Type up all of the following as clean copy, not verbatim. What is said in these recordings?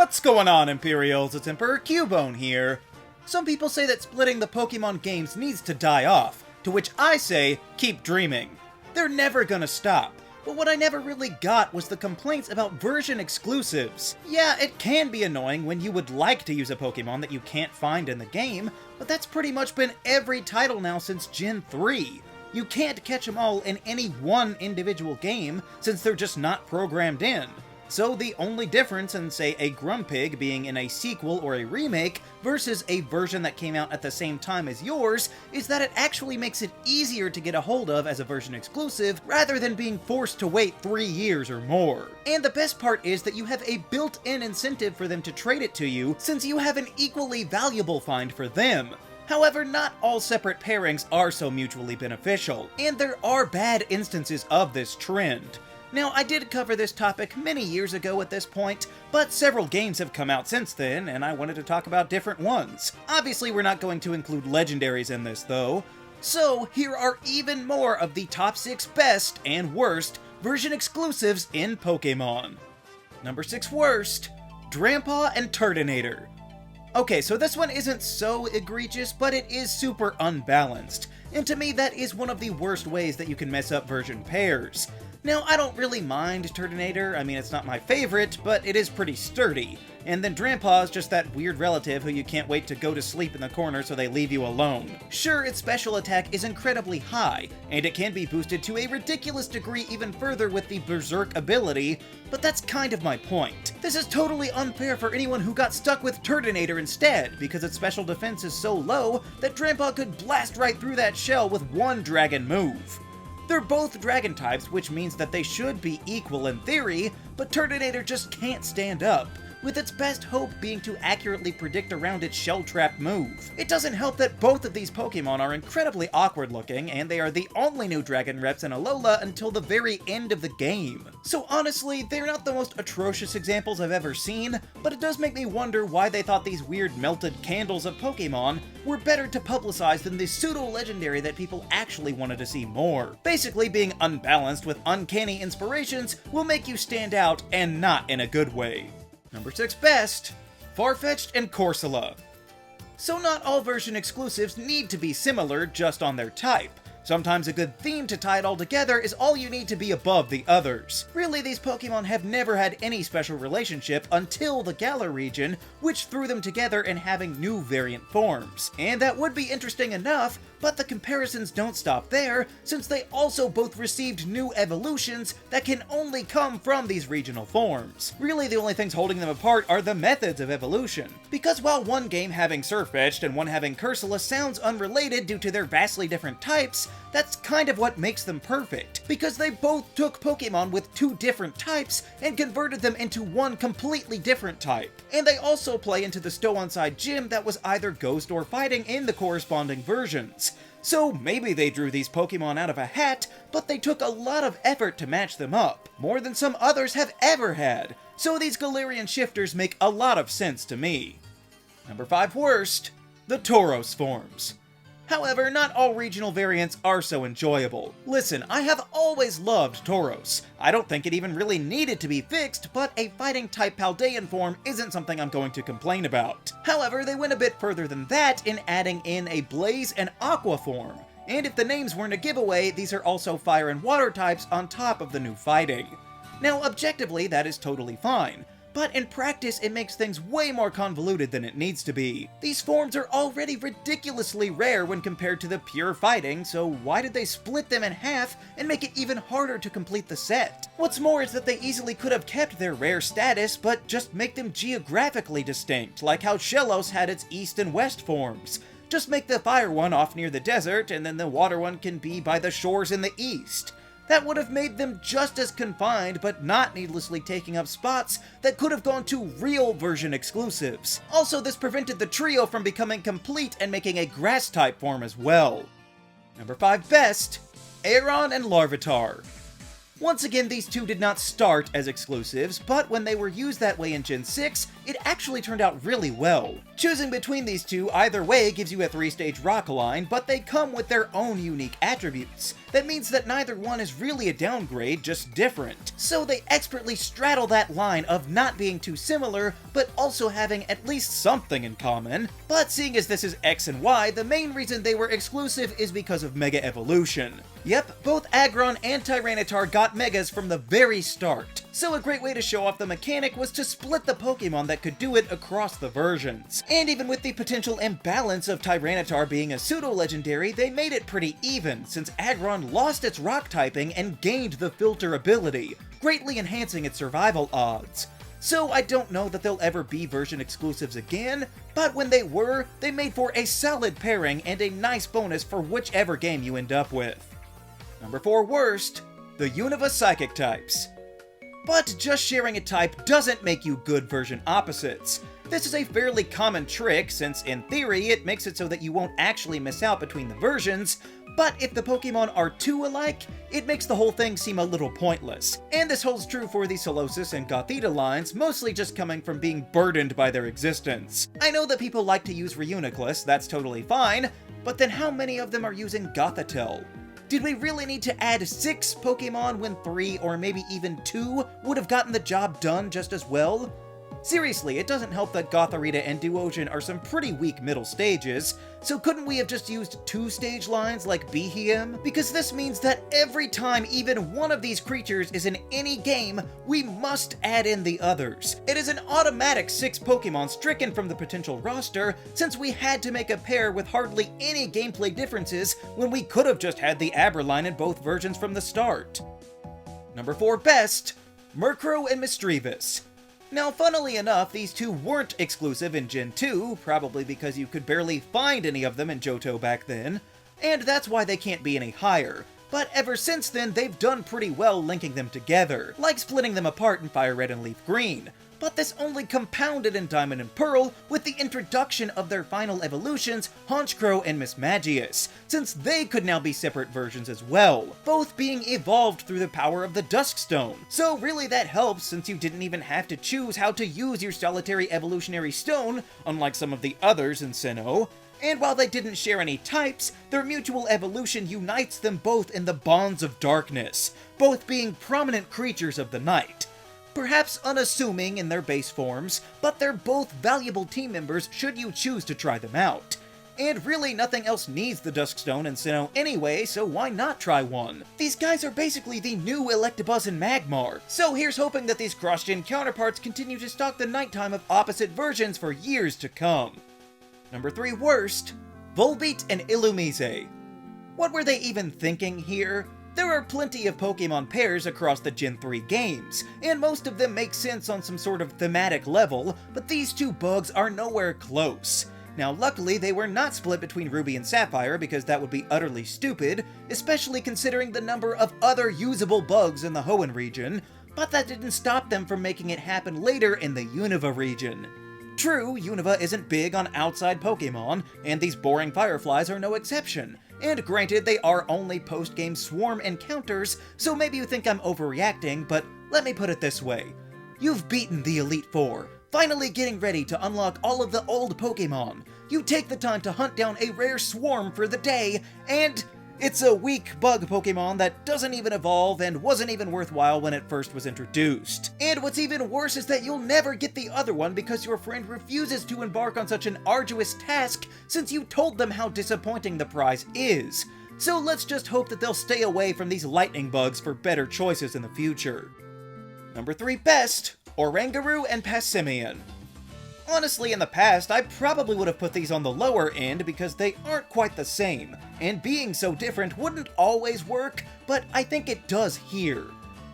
What's going on, Imperials? It's Emperor Cubone here. Some people say that splitting the Pokemon games needs to die off, to which I say, keep dreaming. They're never gonna stop. But what I never really got was the complaints about version exclusives. Yeah, it can be annoying when you would like to use a Pokemon that you can't find in the game, but that's pretty much been every title now since Gen 3. You can't catch them all in any one individual game, since they're just not programmed in. So the only difference in, say, a Grumpig being in a sequel or a remake versus a version that came out at the same time as yours is that it actually makes it easier to get a hold of as a version exclusive rather than being forced to wait 3 years or more. And the best part is that you have a built-in incentive for them to trade it to you since you have an equally valuable find for them. However, not all separate pairings are so mutually beneficial, and there are bad instances of this trend. Now, I did cover this topic many years ago at this point, but several games have come out since then, and I wanted to talk about different ones. Obviously, we're not going to include legendaries in this, though. So, here are even more of the top 6 best and worst version exclusives in Pokémon. Number 6 worst, Drampa and Turtonator. Okay, so this one isn't so egregious, but it is super unbalanced, and to me that is one of the worst ways that you can mess up version pairs. Now, I don't really mind Turtonator, I mean it's not my favorite, but it is pretty sturdy. And then Drampa is just that weird relative who you can't wait to go to sleep in the corner so they leave you alone. Sure, its special attack is incredibly high, and it can be boosted to a ridiculous degree even further with the Berserk ability, but that's kind of my point. This is totally unfair for anyone who got stuck with Turtonator instead, because its special defense is so low that Drampa could blast right through that shell with one dragon move. They're both dragon types, which means that they should be equal in theory, but Turtonator just can't stand up, with its best hope being to accurately predict around its shell trap move. It doesn't help that both of these Pokemon are incredibly awkward looking, and they are the only new dragon reps in Alola until the very end of the game. So honestly, they're not the most atrocious examples I've ever seen, but it does make me wonder why they thought these weird melted candles of Pokemon were better to publicize than the pseudo-legendary that people actually wanted to see more. Basically, being unbalanced with uncanny inspirations will make you stand out, and not in a good way. Number 6 best, Farfetch'd and Corsola. So not all version exclusives need to be similar just on their type. Sometimes a good theme to tie it all together is all you need to be above the others. Really, these Pokemon have never had any special relationship until the Galar region, which threw them together in having new variant forms. And that would be interesting enough, but the comparisons don't stop there, since they also both received new evolutions that can only come from these regional forms. Really, the only things holding them apart are the methods of evolution. Because while one game having Farfetch'd and one having Corsola sounds unrelated due to their vastly different types, that's kind of what makes them perfect, because they both took Pokemon with 2 different types and converted them into one completely different type. And they also play into the Stow-on-Side gym that was either Ghost or Fighting in the corresponding versions. So maybe they drew these Pokemon out of a hat, but they took a lot of effort to match them up, more than some others have ever had. So these Galarian shifters make a lot of sense to me. Number 5 worst, the Tauros forms. However, not all regional variants are so enjoyable. Listen, I have always loved Tauros. I don't think it even really needed to be fixed, but a fighting-type Paldean form isn't something I'm going to complain about. However, they went a bit further than that in adding in a Blaze and Aqua form. And if the names weren't a giveaway, these are also Fire and Water types on top of the new fighting. Now, objectively, that is totally fine. But in practice, it makes things way more convoluted than it needs to be. These forms are already ridiculously rare when compared to the pure fighting, so why did they split them in half and make it even harder to complete the set? What's more is that they easily could have kept their rare status, but just make them geographically distinct, like how Shellos had its east and west forms. Just make the fire one off near the desert, and then the water one can be by the shores in the east. That would have made them just as confined, but not needlessly taking up spots that could have gone to real version exclusives. Also, this prevented the trio from becoming complete and making a grass-type form as well. Number 5 best, Aggron and Larvitar. Once again, these two did not start as exclusives, but when they were used that way in Gen 6, it actually turned out really well. Choosing between these two either way gives you a 3-stage rock line, but they come with their own unique attributes. That means that neither one is really a downgrade, just different. So they expertly straddle that line of not being too similar, but also having at least something in common. But seeing as this is X and Y, the main reason they were exclusive is because of Mega Evolution. Yep, both Aggron and Tyranitar got Megas from the very start. So a great way to show off the mechanic was to split the Pokemon that could do it across the versions. And even with the potential imbalance of Tyranitar being a pseudo-legendary, they made it pretty even, since Aggron lost its rock typing and gained the filter ability, greatly enhancing its survival odds. So I don't know that they'll ever be version exclusives again, but when they were, they made for a solid pairing and a nice bonus for whichever game you end up with. Number 4 worst, the Unova Psychic types. But just sharing a type doesn't make you good version opposites. This is a fairly common trick, since in theory it makes it so that you won't actually miss out between the versions, but if the Pokemon are too alike, it makes the whole thing seem a little pointless. And this holds true for the Solosis and Gothita lines, mostly just coming from being burdened by their existence. I know that people like to use Reuniclus, that's totally fine, but then how many of them are using Gothitelle? Did we really need to add 6 Pokemon when 3 or maybe even 2 would have gotten the job done just as well? Seriously, it doesn't help that Gothorita and Duosion are some pretty weak middle stages, so couldn't we have just used 2-stage lines like Behem? Because this means that every time even one of these creatures is in any game, we must add in the others. It is an automatic 6 Pokemon stricken from the potential roster, since we had to make a pair with hardly any gameplay differences when we could have just had the Abra line in both versions from the start. Number 4 best, Murkrow and misdreavus. Now, funnily enough, these two weren't exclusive in Gen 2, probably because you could barely find any of them in Johto back then, and that's why they can't be any higher. But ever since then, they've done pretty well linking them together, like splitting them apart in Fire Red and Leaf Green. But this only compounded in Diamond and Pearl with the introduction of their final evolutions, Honchkrow and Mismagius, since they could now be separate versions as well, both being evolved through the power of the Duskstone. So really that helps, since you didn't even have to choose how to use your solitary evolutionary stone, unlike some of the others in Sinnoh. And while they didn't share any types, their mutual evolution unites them both in the bonds of darkness, both being prominent creatures of the night. Perhaps unassuming in their base forms, but they're both valuable team members should you choose to try them out. And really nothing else needs the Duskstone and Sinnoh anyway, so why not try one? These guys are basically the new Electabuzz and Magmar, so here's hoping that these cross-gen counterparts continue to stalk the nighttime of opposite versions for years to come. Number 3 worst, Volbeat and Illumise. What were they even thinking here? There are plenty of Pokemon pairs across the Gen 3 games, and most of them make sense on some sort of thematic level, but these two bugs are nowhere close. Now luckily they were not split between Ruby and Sapphire because that would be utterly stupid, especially considering the number of other usable bugs in the Hoenn region, but that didn't stop them from making it happen later in the Unova region. True, Unova isn't big on outside Pokemon, and these boring Fireflies are no exception. And granted, they are only post-game swarm encounters, so maybe you think I'm overreacting, but let me put it this way. You've beaten the Elite Four, finally getting ready to unlock all of the old Pokemon. You take the time to hunt down a rare swarm for the day, and it's a weak bug Pokemon that doesn't even evolve and wasn't even worthwhile when it first was introduced. And what's even worse is that you'll never get the other one because your friend refuses to embark on such an arduous task since you told them how disappointing the prize is. So let's just hope that they'll stay away from these lightning bugs for better choices in the future. Number 3 best, Oranguru and Passimian. Honestly, in the past, I probably would have put these on the lower end because they aren't quite the same, and being so different wouldn't always work, but I think it does here.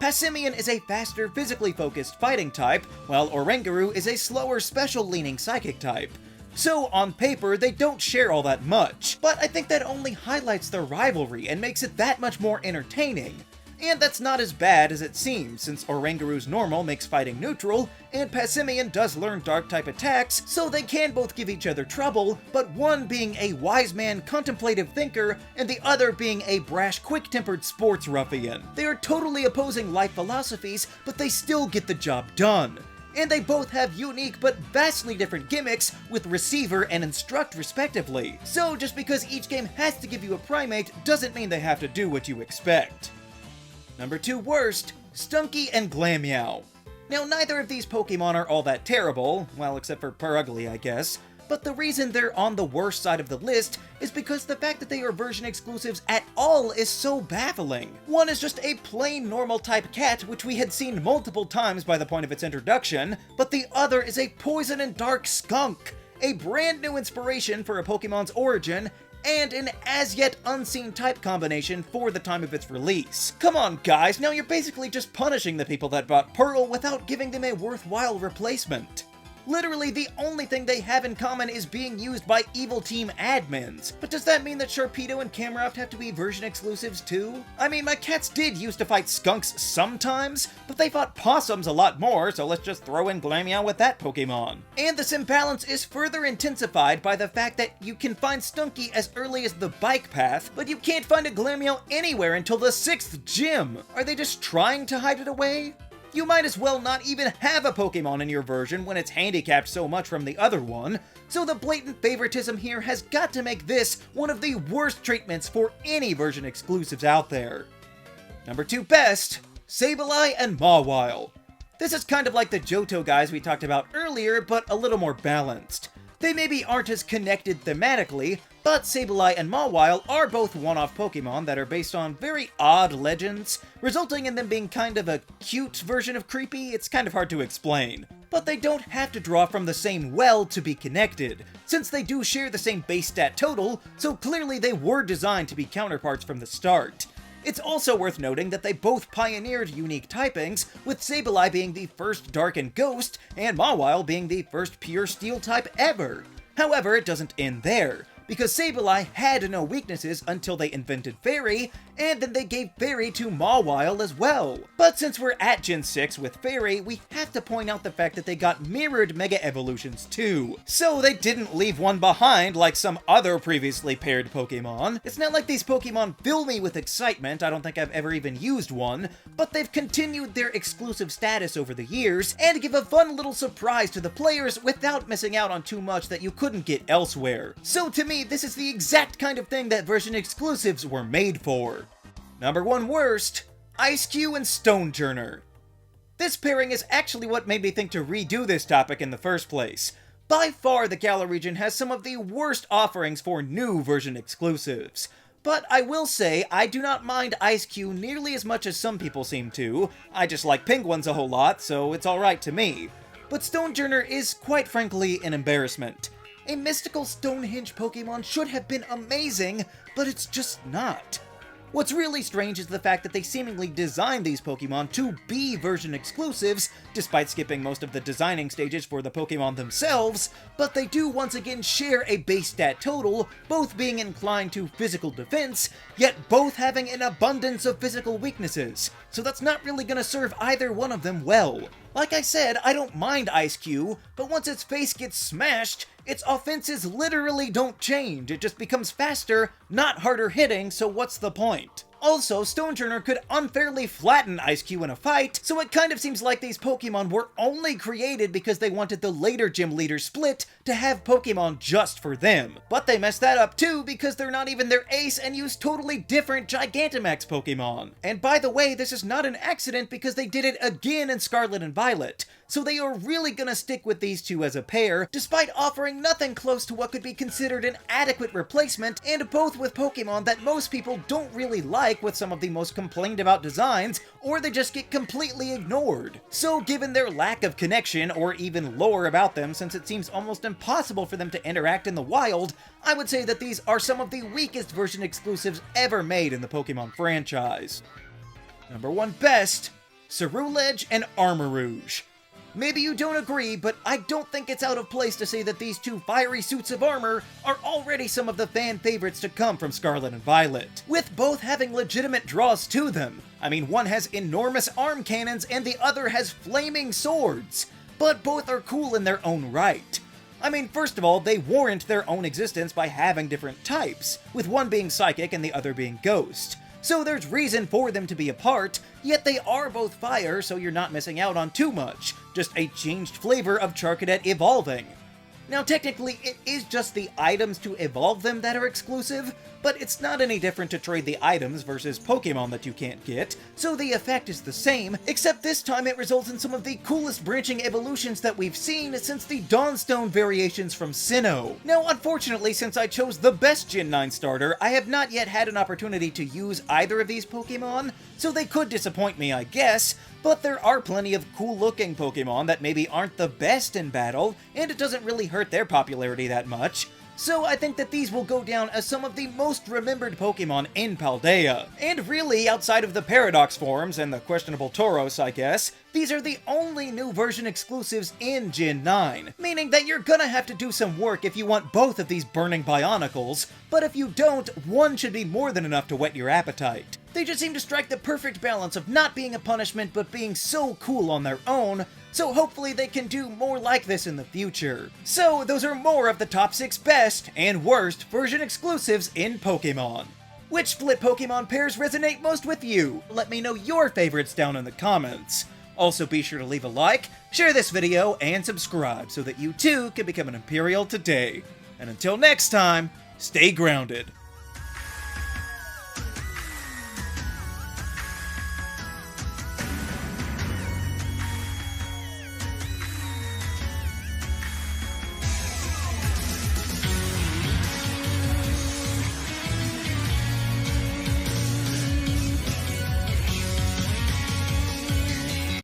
Passimian is a faster, physically focused fighting type, while Oranguru is a slower, special-leaning psychic type. So, on paper, they don't share all that much, but I think that only highlights their rivalry and makes it that much more entertaining. And that's not as bad as it seems, since Oranguru's normal makes fighting neutral, and Passimian does learn dark-type attacks, so they can both give each other trouble, but one being a wise man contemplative thinker, and the other being a brash quick-tempered sports ruffian. They are totally opposing life philosophies, but they still get the job done. And they both have unique but vastly different gimmicks with Receiver and Instruct respectively. So just because each game has to give you a primate doesn't mean they have to do what you expect. Number 2 worst, Stunky and Glameow. Now neither of these Pokemon are all that terrible, well except for Purugly I guess, but the reason they're on the worst side of the list is because the fact that they are version exclusives at all is so baffling. One is just a plain normal type cat, which we had seen multiple times by the point of its introduction, but the other is a poison and dark skunk, a brand new inspiration for a Pokemon's origin, and an as-yet unseen type combination for the time of its release. Come on guys, now you're basically just punishing the people that bought Pearl without giving them a worthwhile replacement. Literally, the only thing they have in common is being used by Evil Team admins. But does that mean that Sharpedo and Camerupt have to be version exclusives too? I mean, my cats did used to fight skunks sometimes, but they fought possums a lot more, so let's just throw in Glameow with that Pokemon. And this imbalance is further intensified by the fact that you can find Stunky as early as the bike path, but you can't find a Glameow anywhere until the 6th gym. Are they just trying to hide it away? You might as well not even have a Pokemon in your version when it's handicapped so much from the other one, so the blatant favoritism here has got to make this one of the worst treatments for any version exclusives out there. Number 2 best, Sableye and Mawile. This is kind of like the Johto guys we talked about earlier, but a little more balanced. They maybe aren't as connected thematically, but Sableye and Mawile are both one-off Pokemon that are based on very odd legends, resulting in them being kind of a cute version of creepy. It's kind of hard to explain. But they don't have to draw from the same well to be connected, since they do share the same base stat total, so clearly they were designed to be counterparts from the start. It's also worth noting that they both pioneered unique typings, with Sableye being the first Dark and Ghost, and Mawile being the first pure Steel type ever. However, it doesn't end there, because Sableye had no weaknesses until they invented Fairy, and then they gave Fairy to Mawile as well. But since we're at Gen 6 with Fairy, we have to point out the fact that they got mirrored Mega Evolutions too. So they didn't leave one behind like some other previously paired Pokemon. It's not like these Pokemon fill me with excitement, I don't think I've ever even used one, but they've continued their exclusive status over the years, and give a fun little surprise to the players without missing out on too much that you couldn't get elsewhere. So to me, this is the exact kind of thing that version exclusives were made for. Number 1 worst, eiscue and stonjourner. This pairing is actually what made me think to redo this topic in the first place. By far, the Galar region has some of the worst offerings for new version exclusives. But I will say, I do not mind eiscue nearly as much as some people seem to. I just like penguins a whole lot, so it's alright to me. But stonjourner is quite frankly an embarrassment. A mystical Stonehenge Pokemon should have been amazing, but it's just not. What's really strange is the fact that they seemingly designed these Pokemon to be version exclusives, despite skipping most of the designing stages for the Pokemon themselves, but they do once again share a base stat total, both being inclined to physical defense, yet both having an abundance of physical weaknesses, so that's not really gonna serve either one of them well. Like I said, I don't mind eiscue, but once its face gets smashed, its offenses literally don't change. It just becomes faster, not harder hitting, so what's the point? Also, Stonjourner could unfairly flatten eiscue in a fight, so it kind of seems like these Pokemon were only created because they wanted the later gym leader split to have Pokemon just for them. But they messed that up too because they're not even their ace and use totally different Gigantamax Pokemon. And by the way, this is not an accident because they did it again in Scarlet and Violet. So they are really gonna stick with these two as a pair, despite offering nothing close to what could be considered an adequate replacement, and both with Pokemon that most people don't really like with some of the most complained about designs, or they just get completely ignored. So given their lack of connection, or even lore about them since it seems almost impossible for them to interact in the wild, I would say that these are some of the weakest version exclusives ever made in the Pokemon franchise. Number 1 best, Ceruledge and Armarouge. Maybe you don't agree, but I don't think it's out of place to say that these two fiery suits of armor are already some of the fan favorites to come from Scarlet and Violet, with both having legitimate draws to them. I mean, one has enormous arm cannons and the other has flaming swords, but both are cool in their own right. I mean, first of all, they warrant their own existence by having different types, with one being psychic and the other being ghost. So there's reason for them to be apart, yet they are both fire, so you're not missing out on too much, just a changed flavor of Charcadet evolving. Now technically, it is just the items to evolve them that are exclusive, but it's not any different to trade the items versus Pokémon that you can't get, so the effect is the same, except this time it results in some of the coolest branching evolutions that we've seen since the Dawnstone variations from Sinnoh. Now unfortunately, since I chose the best Gen 9 starter, I have not yet had an opportunity to use either of these Pokémon, so they could disappoint me, I guess, but there are plenty of cool-looking Pokémon that maybe aren't the best in battle, and it doesn't really hurt their popularity that much. So I think that these will go down as some of the most remembered Pokémon in Paldea. And really, outside of the Paradox forms and the questionable Tauros, I guess, these are the only new version exclusives in Gen 9, meaning that you're gonna have to do some work if you want both of these burning Bionicles, but if you don't, one should be more than enough to whet your appetite. They just seem to strike the perfect balance of not being a punishment but being so cool on their own, so hopefully they can do more like this in the future. So those are more of the top 6 best and worst version exclusives in Pokémon. Which split Pokémon pairs resonate most with you? Let me know your favorites down in the comments. Also be sure to leave a like, share this video, and subscribe so that you too can become an Imperial today. And until next time, stay grounded.